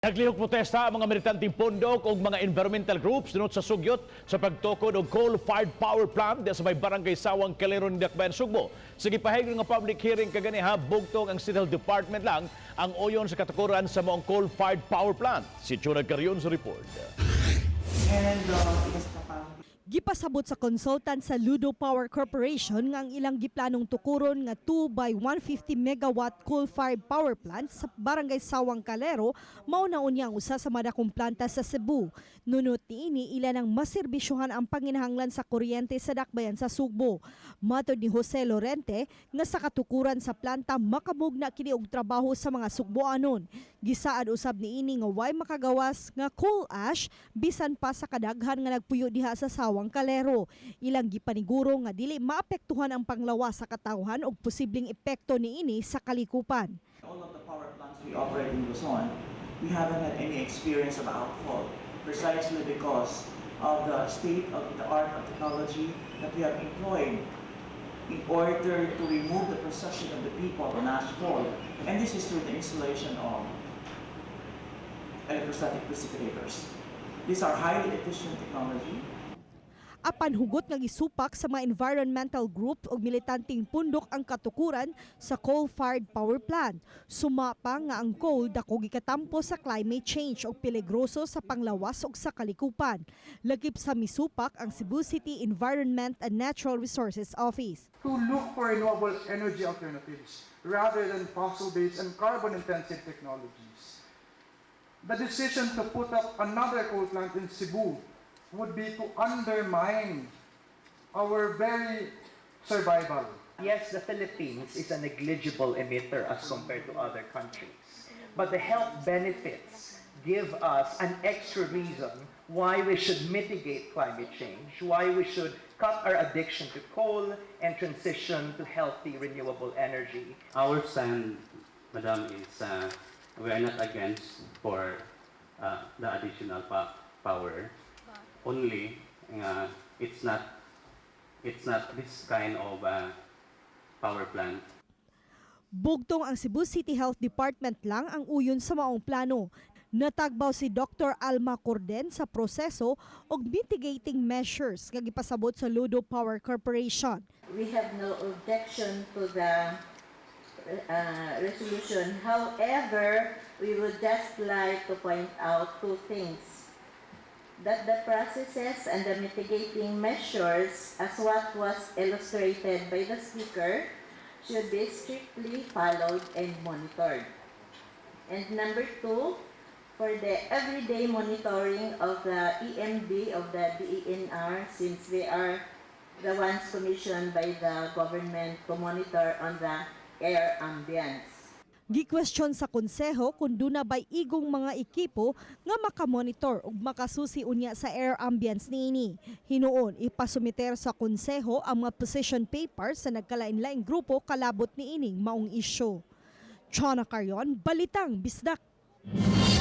Naglihok protesta ang mga militanteng pundok o mga environmental groups dunot sa sugyot sa pagtukod og coal-fired power plant sa may barangay Sawang Calero ni Dakbayan, Sugbo. Sa gipahayag nga public hearing kaganiha, bugtong ang City Health Department lang ang uyon sa katukuran sa mga coal-fired power plant. Si Chunag Carrion sa report. Gipasabot sa consultant sa Ludo Power Corporation nga ang ilang giplanong tukuron nga 2 by 150 megawatt coal-fired power plant sa barangay Sawang Calero mao na unya ang usa sa madakong planta sa Cebu. Nunot niini ilan ang maserbisyohan ang panginahanglan sa kuryente sa Dakbayan sa Sugbo. Matod ni Jose Lorente nga sa katukuran sa planta makamugna kini og trabaho sa mga Sugboanon. Gisaad usab niini nga way makagawas nga coal ash bisan pa sa kadaghan nga nagpuyo diha sa Sawang Calero. Ilang gipaniguro nga dili maapektuhan ang panglawas sa katawhan og posibleng epekto niini sa kalikupan. All of the power plants we operate in Luzon, we haven't had any experience of outfall precisely because of the state-of-the-art of technology that we have employed in order to remove the perception of the people on ashfall. And this is through the installation of electrostatic precipitators. These are highly efficient technology. Apan hugot nga gisupak sa mga environmental group o militanteng pundok ang katukuran sa coal-fired power plant. Sumapa nga ang coal dako gikatampo sa climate change o peligroso sa panglawas ug sa kalikupan. Lagip sa misupak ang Cebu City Environment and Natural Resources Office. To look for renewable energy alternatives rather than fossil-based and carbon-intensive technologies. The decision to put up another coal plant in Cebu would be to undermine our very survival. Yes, the Philippines is a negligible emitter as compared to other countries. But the health benefits give us an extra reason why we should mitigate climate change, why we should cut our addiction to coal and transition to healthy renewable energy. Our stand, Madam, is we are not against for the additional power. Only it's not this kind of power plant. Bugtong ang Cebu City Health Department lang ang uyon sa maong plano. Natagbaw si Dr. Alma Corden sa proseso og mitigating measures nga gipasabot sa Ludo Power Corporation. We have no objection to the resolution. However, we would just like to point out two things. That the processes and the mitigating measures, as what was illustrated by the speaker, should be strictly followed and monitored. And number two, for the everyday monitoring of the EMB of the DENR, since we are the ones commissioned by the government to monitor on the air ambience. Gi-question sa konseho kung duna bay igong mga ekipo nga makamonitor ug makasusi unya sa air ambience niini. Hinuon ipasumiter sa konseho ang mga position papers sa nagkalain-laing grupo kalabot niining maong isyu. Chona Carrion, Balitang Bisdak.